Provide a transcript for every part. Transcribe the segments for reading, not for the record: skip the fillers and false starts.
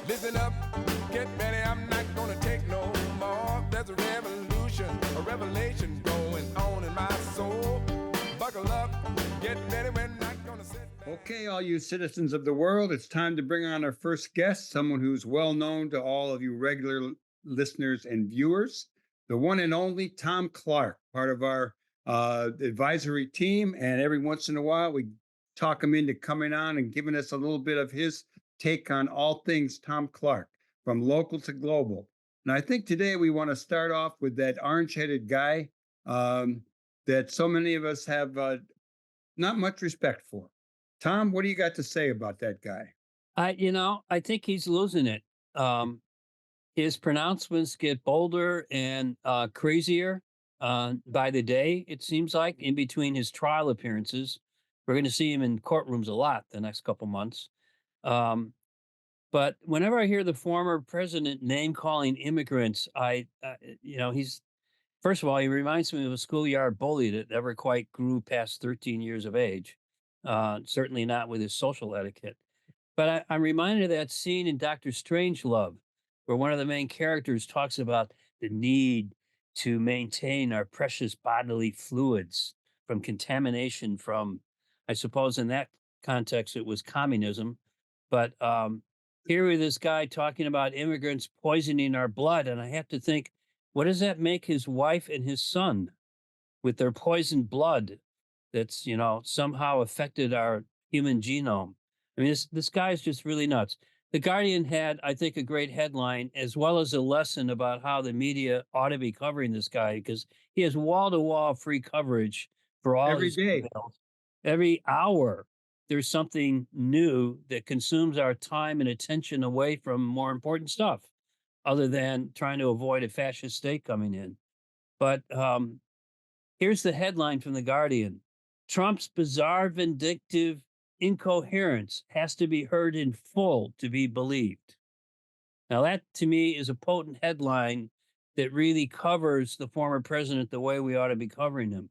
Listen up, get ready, I'm not gonna take no more. There's a revolution, a revelation going on in my soul. Buckle up, get ready, we're not gonna sit back. Okay, all you citizens of the world, it's time to bring on our first guest, someone who's well known to all of you regular listeners and viewers, the one and only Thom Clark, part of our advisory team. And every once in a while, we talk him into coming on and giving us a little bit of his take on all things Thom Clark, from local to global. And I think today we want to start off with that orange-headed guy that so many of us have not much respect for. Thom, what do you got to say about that guy? I think he's losing it. His pronouncements get bolder and crazier by the day, it seems like, in between his trial appearances. We're going to see him in courtrooms a lot the next couple months. But whenever I hear the former president name calling immigrants, he's, first of all, he reminds me of a schoolyard bully that never quite grew past 13 years of age. Certainly not with his social etiquette. But I'm reminded of that scene in Dr. Strangelove, where one of the main characters talks about the need to maintain our precious bodily fluids from contamination from, I suppose in that context, it was communism. But here with this guy talking about immigrants poisoning our blood. And I have to think, what does that make his wife and his son with their poisoned blood that's, somehow affected our human genome? I mean, this guy is just really nuts. The Guardian had, I think, a great headline, as well as a lesson about how the media ought to be covering this guy, because he has wall-to-wall free coverage for all Every his day. emails. Every hour, there's something new that consumes our time and attention away from more important stuff, other than trying to avoid a fascist state coming in. But here's the headline from The Guardian. Trump's bizarre, vindictive incoherence has to be heard in full to be believed. Now, that to me is a potent headline that really covers the former president the way we ought to be covering him.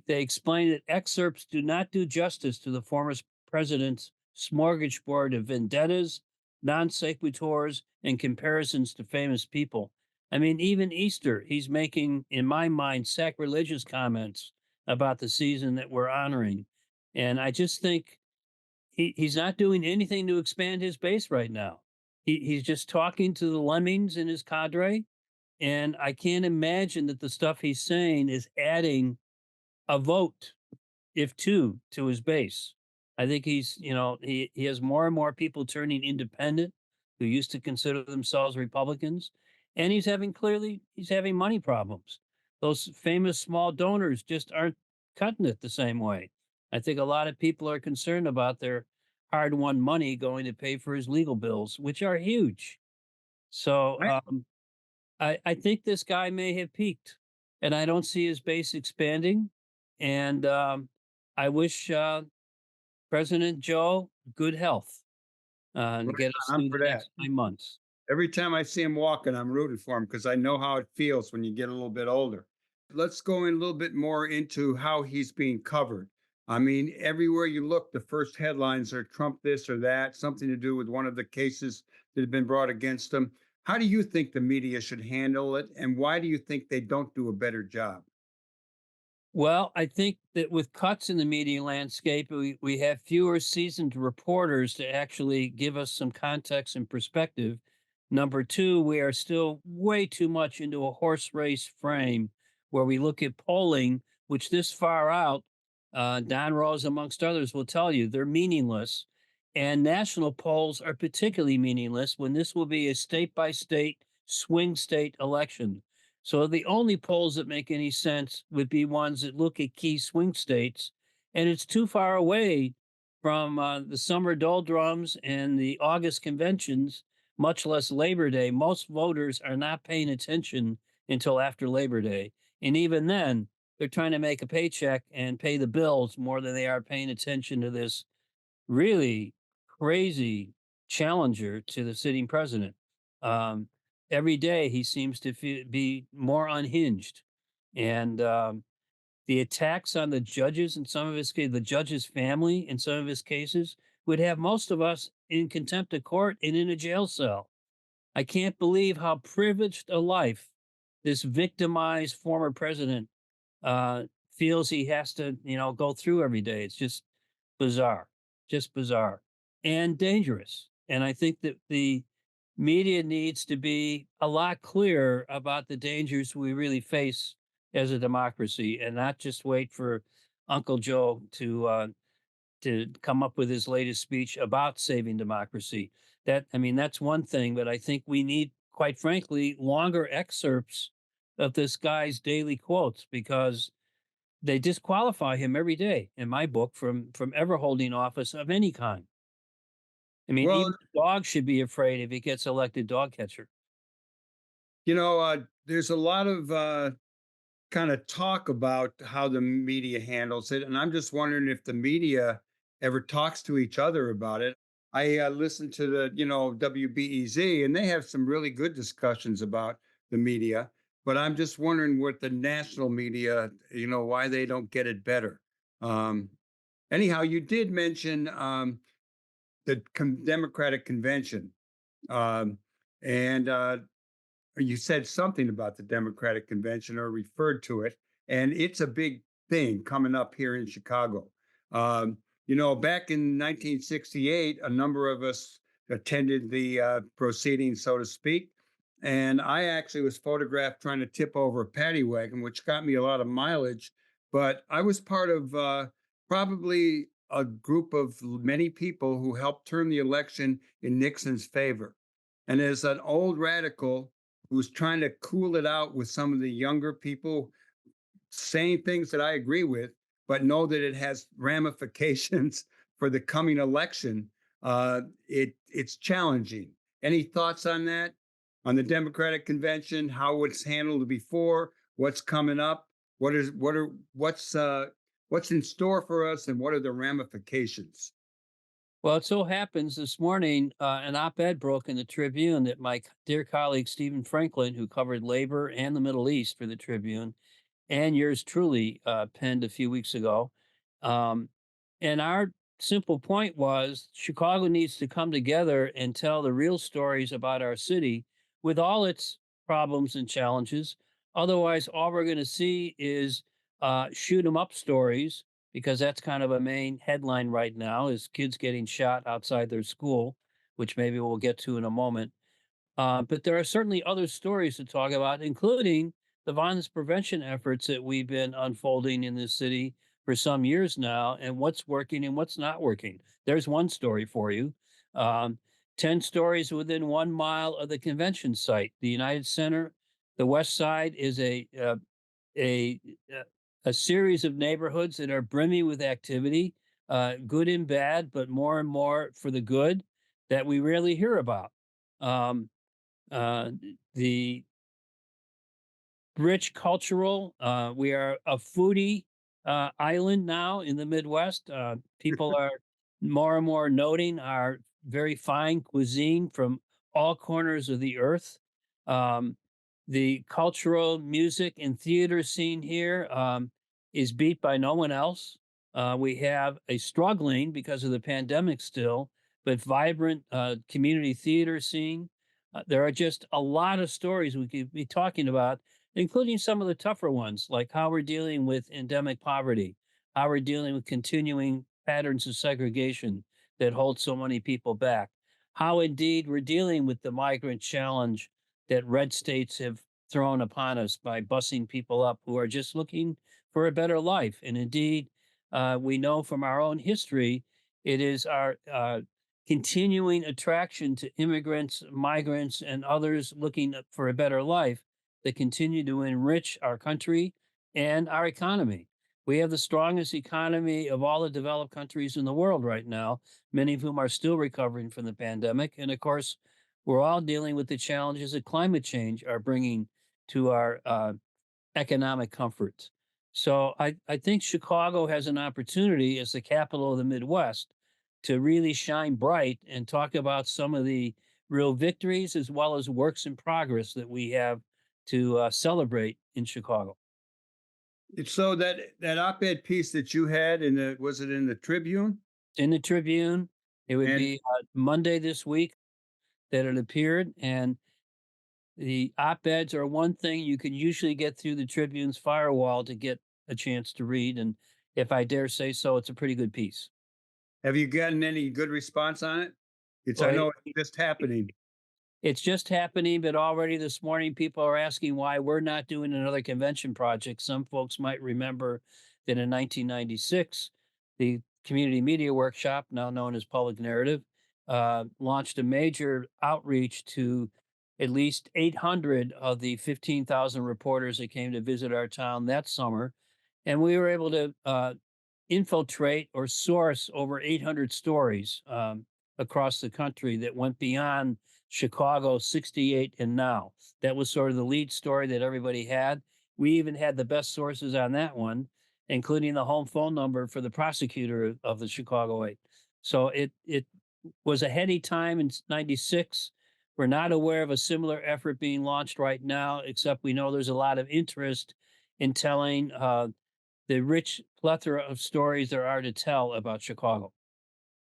They explain that excerpts do not do justice to the former president's smorgasbord of vendettas, non sequiturs, and comparisons to famous people. I mean, even Easter, he's making, in my mind, sacrilegious comments about the season that we're honoring. And I just think he's not doing anything to expand his base right now. He's just talking to the lemmings in his cadre. And I can't imagine that the stuff he's saying is adding a vote, if two, to his base. I think he has more and more people turning independent who used to consider themselves Republicans. And he's having money problems. Those famous small donors just aren't cutting it the same way. I think a lot of people are concerned about their hard-won money going to pay for his legal bills, which are huge. So I think this guy may have peaked, and I don't see his base expanding. And I wish President Joe good health and get us through the next 9 months. Every time I see him walking, I'm rooting for him because I know how it feels when you get a little bit older. Let's go in a little bit more into how he's being covered. I mean, everywhere you look, the first headlines are Trump this or that, something to do with one of the cases that have been brought against him. How do you think the media should handle it, and why do you think they don't do a better job? Well, I think that with cuts in the media landscape, we have fewer seasoned reporters to actually give us some context and perspective. Number two, we are still way too much into a horse race frame where we look at polling, which this far out, Don Rose, amongst others, will tell you they're meaningless. And national polls are particularly meaningless when this will be a state-by-state swing state election. So the only polls that make any sense would be ones that look at key swing states. And it's too far away from the summer doldrums and the August conventions, much less Labor Day. Most voters are not paying attention until after Labor Day. And even then, they're trying to make a paycheck and pay the bills more than they are paying attention to this really crazy challenger to the sitting president. Every day he seems to be more unhinged. And the attacks on the judges in some of his cases, the judge's family in some of his cases, would have most of us in contempt of court and in a jail cell. I can't believe how privileged a life this victimized former president uh, feels he has to, go through every day. It's bizarre, just bizarre and dangerous. And I think that the media needs to be a lot clearer about the dangers we really face as a democracy, and not just wait for Uncle Joe to come up with his latest speech about saving democracy. That's one thing, but I think we need, quite frankly, longer excerpts of this guy's daily quotes, because they disqualify him every day, in my book, from ever holding office of any kind. Well, Even the dog should be afraid if he gets elected dog catcher. there's a lot of kind of talk about how the media handles it. And I'm just wondering if the media ever talks to each other about it. I listen to the, WBEZ, and they have some really good discussions about the media. But I'm just wondering what the national media, why they don't get it better. Um, Anyhow, you did mention the Democratic convention. Um, and You said something about the Democratic convention or referred to it, and it's a big thing coming up here in Chicago. Back in 1968, a number of us attended the proceedings, so to speak. And I actually was photographed trying to tip over a paddy wagon, which got me a lot of mileage. But I was part of probably a group of many people who helped turn the election in Nixon's favor. And as an old radical who's trying to cool it out with some of the younger people saying things that I agree with, but know that it has ramifications for the coming election, it's challenging. Any thoughts on that? On the Democratic convention, how it's handled before, what's coming up, what's in store for us, and what are the ramifications? Well, it so happens this morning, an op-ed broke in the Tribune that my dear colleague Stephen Franklin, who covered labor and the Middle East for the Tribune, and yours truly, penned a few weeks ago. Um, and our simple point was Chicago needs to come together and tell the real stories about our city with all its problems and challenges. Otherwise, all we're going to see is shoot 'em up stories, because that's kind of a main headline right now, is kids getting shot outside their school, which maybe we'll get to in a moment. But there are certainly other stories to talk about, including the violence prevention efforts that we've been unfolding in this city for some years now, and what's working and what's not working. There's one story for you. Um, 10 stories within 1 mile of the convention site. The United Center, the West Side, is a, uh, a series of neighborhoods that are brimming with activity, good and bad, but more and more for the good, that we rarely hear about. Um, uh, the rich cultural. We are a foodie island now in the Midwest. People are more and more noting our very fine cuisine from all corners of the earth. Um, the cultural music and theater scene here is beat by no one else. We have a struggling, because of the pandemic still, but vibrant community theater scene. There are just a lot of stories we could be talking about, including some of the tougher ones, like how we're dealing with endemic poverty, how we're dealing with continuing patterns of segregation that hold so many people back, how indeed we're dealing with the migrant challenge that red states have thrown upon us by busing people up who are just looking for a better life. And indeed, we know from our own history, it is our continuing attraction to immigrants, migrants, and others looking for a better life that continue to enrich our country and our economy. We have the strongest economy of all the developed countries in the world right now, many of whom are still recovering from the pandemic. And of course, we're all dealing with the challenges that climate change are bringing to our economic comforts. So I think Chicago has an opportunity as the capital of the Midwest to really shine bright and talk about some of the real victories as well as works in progress that we have to celebrate in Chicago. So that op-ed piece that you had was it in the Tribune? In the Tribune, It would And be Monday this week that it appeared, and the op-eds are one thing you can usually get through the Tribune's firewall to get a chance to read, and if I dare say so, it's a pretty good piece. have you gotten any good response on it? I Well, know it's just happening. it's just happening, but already this morning, people are asking why we're not doing another convention project. Some folks might remember that in 1996, the Community Media Workshop, now known as Public Narrative, launched a major outreach to at least 800 of the 15,000 reporters that came to visit our town that summer. And we were able to infiltrate or source over 800 stories across the country that went beyond Chicago 68 and now. That was sort of the lead story that everybody had. We even had the best sources on that one, including the home phone number for the prosecutor of the Chicago 8. So it was a heady time in 96. We're not aware of a similar effort being launched right now, except we know there's a lot of interest in telling the rich plethora of stories there are to tell about Chicago.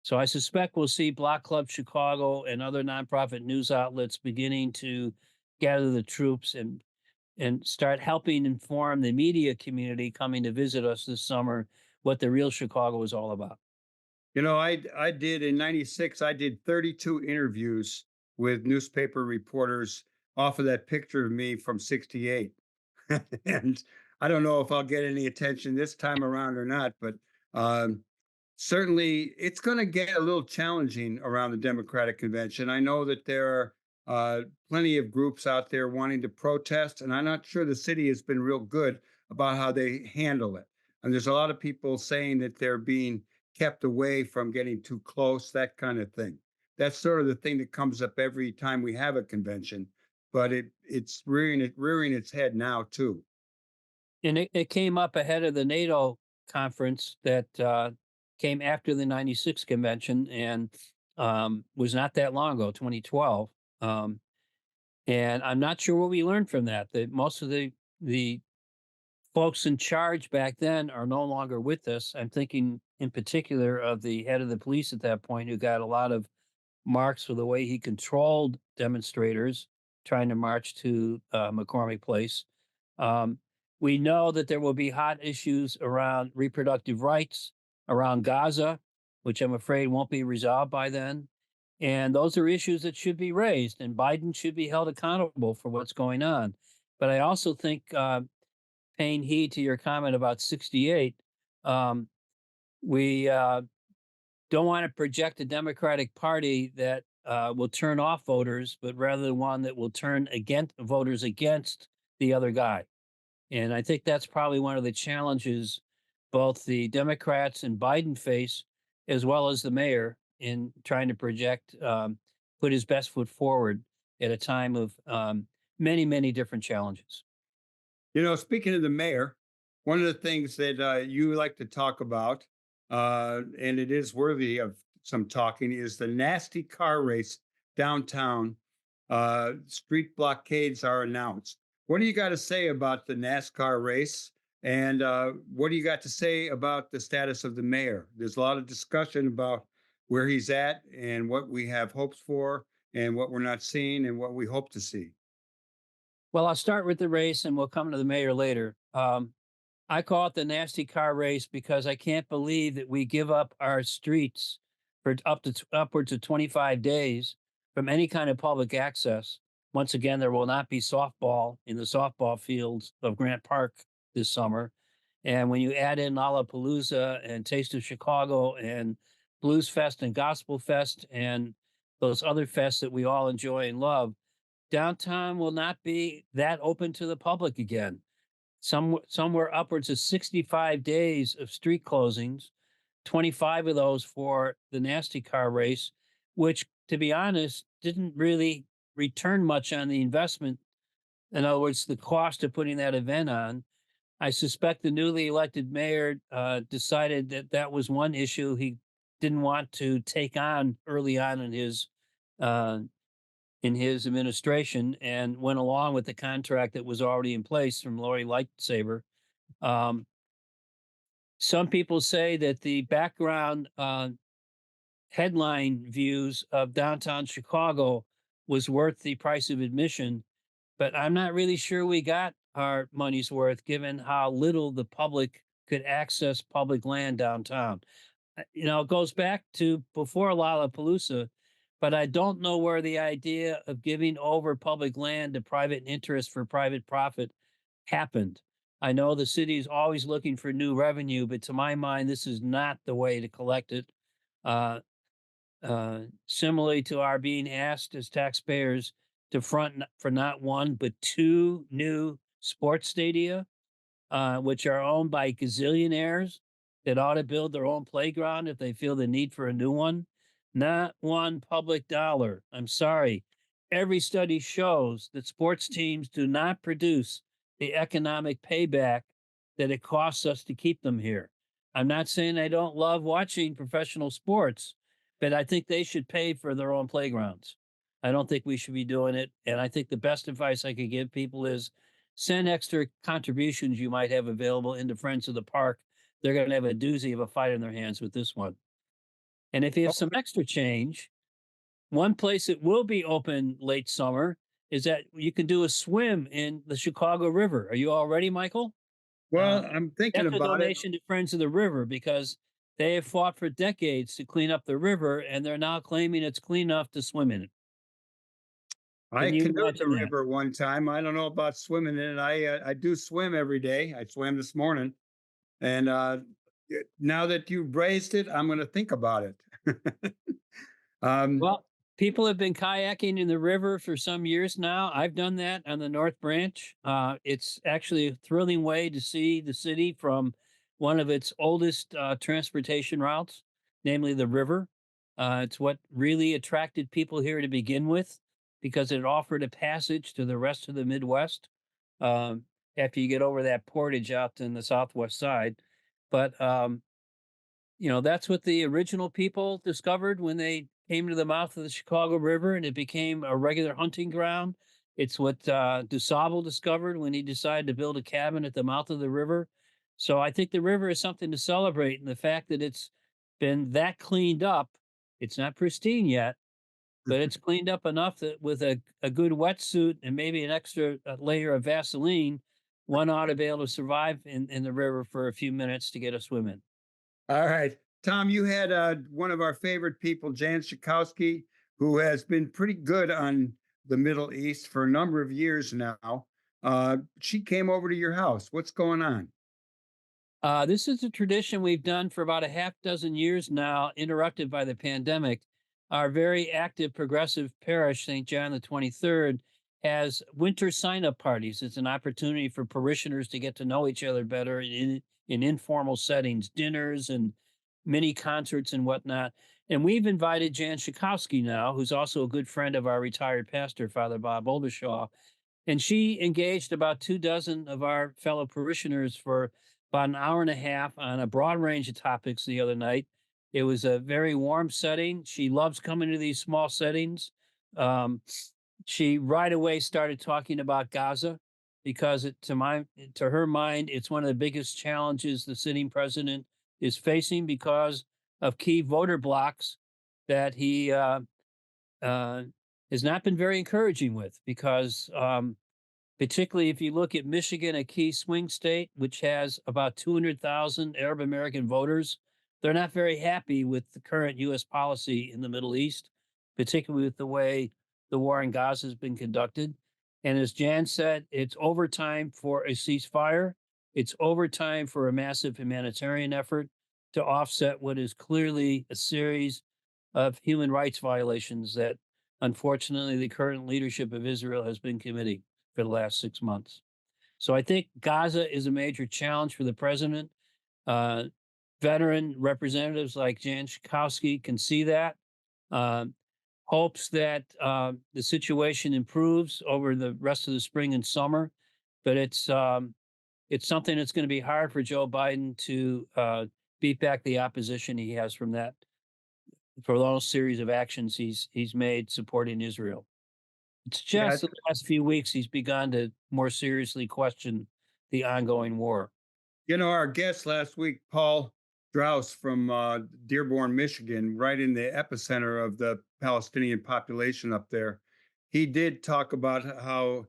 So I suspect we'll see Block Club Chicago and other nonprofit news outlets beginning to gather the troops and start helping inform the media community coming to visit us this summer what the real Chicago is all about. I did in 96, I did 32 interviews with newspaper reporters off of that picture of me from 68. And I don't know if I'll get any attention this time around or not, but um, certainly it's going to get a little challenging around the Democratic convention. I know that there are plenty of groups out there wanting to protest, and I'm not sure the city has been real good about how they handle it. And there's a lot of people saying that they're being kept away from getting too close, that kind of thing. That's sort of the thing that comes up every time we have a convention, but it's rearing its head now too. And it came up ahead of the NATO conference that came after the 96 convention and was not that long ago, 2012. And I'm not sure what we learned from that. That most of the folks in charge back then are no longer with us. I'm thinking in particular of the head of the police at that point, who got a lot of marks for the way he controlled demonstrators trying to march to McCormick Place. Um, we know that there will be hot issues around reproductive rights, around Gaza, which I'm afraid won't be resolved by then. And those are issues that should be raised, and Biden should be held accountable for what's going on. But I also think, paying heed to your comment about 68, um, we don't want to project a Democratic Party that will turn off voters, but rather one that will turn against voters against the other guy. And I think that's probably one of the challenges both the Democrats and Biden face, as well as the mayor, in trying to project, put his best foot forward at a time of many, many different challenges. Speaking of the mayor, one of the things that you like to talk about, and it is worthy of some talking, is the nasty car race downtown. Street blockades are announced. What do you got to say about the NASCAR race? And what do you got to say about the status of the mayor? There's a lot of discussion about where he's at and what we have hopes for and what we're not seeing and what we hope to see. Well, I'll start with the race and we'll come to the mayor later. I call it the nasty car race because I can't believe that we give up our streets for upwards of 25 days from any kind of public access. Once again, there will not be softball in the softball fields of Grant Park this summer. And when you add in Lollapalooza and Taste of Chicago and Blues Fest and Gospel Fest and those other fests that we all enjoy and love, downtown will not be that open to the public again. Somewhere upwards of 65 days of street closings, 25 of those for the nasty car race, which, to be honest, didn't really return much on the investment. In other words, the cost of putting that event on. I suspect the newly elected mayor decided that that was one issue he didn't want to take on early on uh, in his administration, and went along with the contract that was already in place from Lori Lightsaber. Um, some people say that the background headline views of downtown Chicago was worth the price of admission, but I'm not really sure we got our money's worth given how little the public could access public land downtown. It goes back to before Lollapalooza, but I don't know where the idea of giving over public land to private interest for private profit happened. I know the city is always looking for new revenue, but to my mind, this is not the way to collect it. Uh, Similarly to our being asked as taxpayers to front for not one, but two new sports stadia, which are owned by gazillionaires that ought to build their own playground if they feel the need for a new one. Not one public dollar. I'm sorry. Every study shows that sports teams do not produce the economic payback that it costs us to keep them here. I'm not saying I don't love watching professional sports, but I think they should pay for their own playgrounds. I don't think we should be doing it. And I think the best advice I could give people is send extra contributions you might have available into Friends of the Park. They're going to have a doozy of a fight in their hands with this one. And if you have some extra change, one place that will be open late summer is that you can do a swim in the Chicago River. Are you all ready, Michael? Well, I'm thinking That's a about it. donation to Friends of the River because they have fought for decades to clean up the river, and they're now claiming it's clean enough to swim in it. I Can you canoed the imagine that? river one time. I don't know about swimming in it. I do swim every day. I swam this morning, and now that you've raised it, I'm going to think about it. um, Well, people have been kayaking in the river for some years now. I've done that on the North Branch. It's actually a thrilling way to see the city from one of its oldest transportation routes, namely the river. It's what really attracted people here to begin with because it offered a passage to the rest of the Midwest um, after you get over that portage out in the southwest side. But that's what the original people discovered when they came to the mouth of the Chicago River and it became a regular hunting ground. It's what DuSable discovered when he decided to build a cabin at the mouth of the river. So I think the river is something to celebrate. And the fact that it's been that cleaned up, it's not pristine yet, but it's cleaned up enough that with a good wetsuit and maybe an extra layer of Vaseline, one ought to be able to survive in the river for a few minutes to get a swim in. all right, Tom, you had one of our favorite people, Jan Schakowsky, who has been pretty good on the Middle East for a number of years now. She came over to your house. What's going on? This is a tradition we've done for about a half dozen years now, interrupted by the pandemic. Our very active progressive parish, St. John the 23rd, has winter sign-up parties. It's an opportunity for parishioners to get to know each other better in informal settings, dinners and mini concerts and whatnot. And we've invited Jan Schakowsky now, who's also a good friend of our retired pastor, Father Bob Oldershaw. And she engaged about 24 of our fellow parishioners for about an hour and a half on a broad range of topics the other night. It was a very warm setting. She loves coming to these small settings. Um, she right away started talking about Gaza because to her mind, it's one of the biggest challenges the sitting president is facing because of key voter blocks that he has not been very encouraging with because particularly if you look at Michigan, a key swing state, which has about 200,000 Arab American voters, they're not very happy with the current U.S. policy in the Middle East, particularly with the way the war in Gaza has been conducted. And as Jan said, it's overtime for a ceasefire. It's overtime for a massive humanitarian effort to offset what is clearly a series of human rights violations that unfortunately the current leadership of Israel has been committing for the last 6 months. So I think Gaza is a major challenge for the president. Uh, Veteran representatives like Jan Schakowsky can see that. Uh, Hopes that the situation improves over the rest of the spring and summer, but it's something that's going to be hard for Joe Biden to beat back the opposition he has from that for those series of actions he's made supporting Israel. It's Yeah, just the last few weeks he's begun to more seriously question the ongoing war. our guest last week, Paul Strauss from Dearborn, Michigan, right in the epicenter of the Palestinian population up there. He did talk about how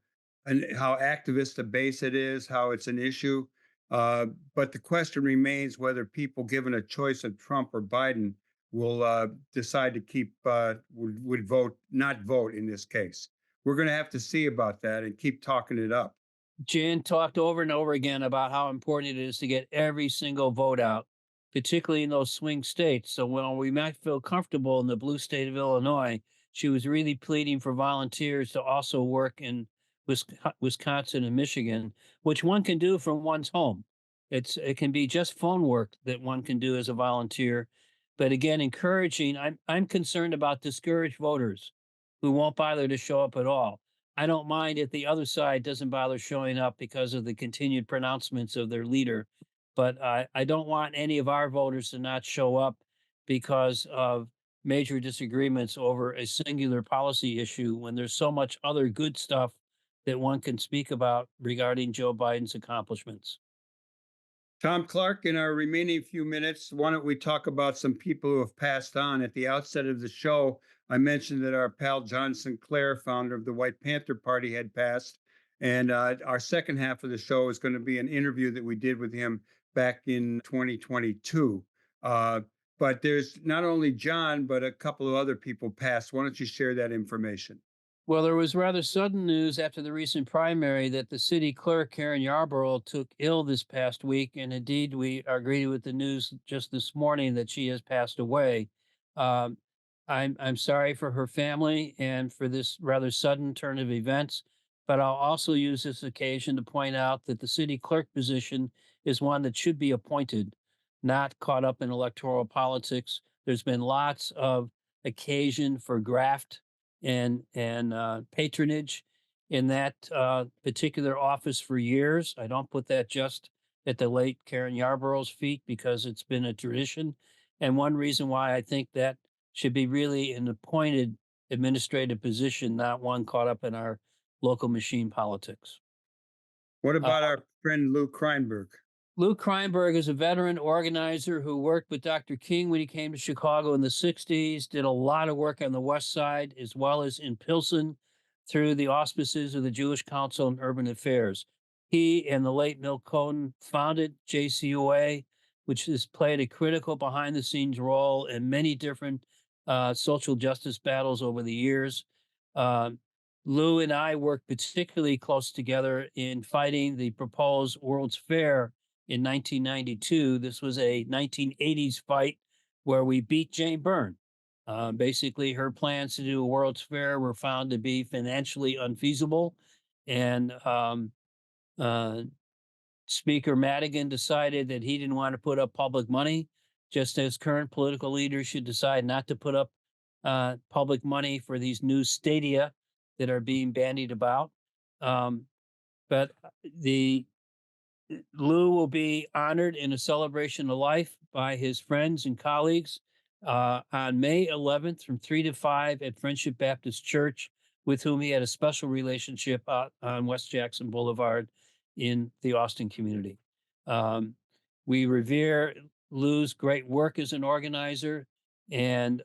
activist a base it is, how it's an issue. But the question remains whether people given a choice of Trump or Biden will decide to would vote, not vote in this case. We're going to have to see about that and keep talking it up. Jan talked over and over again about how important it is to get every single vote out, particularly in those swing states. So while we might feel comfortable in the blue state of Illinois, she was really pleading for volunteers to also work in Wisconsin and Michigan, which one can do from one's home. It can be just phone work that one can do as a volunteer. But again, encouraging. I'm concerned about discouraged voters who won't bother to show up at all. I don't mind if the other side doesn't bother showing up because of the continued pronouncements of their leader. But I don't want any of our voters to not show up because of major disagreements over a singular policy issue when there's so much other good stuff that one can speak about regarding Joe Biden's accomplishments. Tom Clark, in our remaining few minutes, why don't we talk about some people who have passed on? At the outset of the show, I mentioned that our pal John Sinclair, founder of the White Panther Party, had passed. And our second half of the show is going to be an interview that we did with him back in 2022. But there's not only John, but a couple of other people passed. Why don't you share that information? Well, there was rather sudden news after the recent primary that the city clerk, Karen Yarborough, took ill this past week. And indeed, we are greeted with the news just this morning that she has passed away. Um, I'm sorry for her family and for this rather sudden turn of events. But I'll also use this occasion to point out that the city clerk position is one that should be appointed, not caught up in electoral politics. There's been lots of occasion for graft and patronage in that particular office for years. I don't put that just at the late Karen Yarborough's feet because it's been a tradition. And one reason why I think that should be really an appointed administrative position, not one caught up in our local machine politics. What Uh, about our friend Lou Kreinberg? Lou Kreinberg is a veteran organizer who worked with Dr. King when he came to Chicago in the 60s, did a lot of work on the West Side as well as in Pilsen through the auspices of the Jewish Council on Urban Affairs. He and the late Milt Cohen founded JCUA, which has played a critical behind the scenes role in many different social justice battles over the years. Uh, Lou and I worked particularly close together in fighting the proposed World's Fair in 1992. This was a 1980s fight where we beat Jane Byrne. Basically, her plans to do a World's Fair were found to be financially unfeasible. And uh, Speaker Madigan decided that he didn't want to put up public money, just as current political leaders should decide not to put up public money for these new stadia that are being bandied about. Um, but the Lou will be honored in a celebration of life by his friends and colleagues on May 11th from 3 to 5 at Friendship Baptist Church, with whom he had a special relationship on West Jackson Boulevard in the Austin community. Um, we revere Lou's great work as an organizer and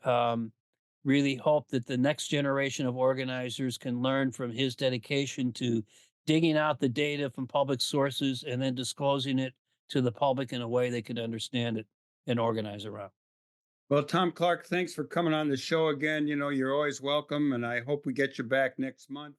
really hope that the next generation of organizers can learn from his dedication to digging out the data from public sources and then disclosing it to the public in a way they can understand it and organize around. Well, Tom Clark, thanks for coming on the show again. You know, you're always welcome, and I hope we get you back next month.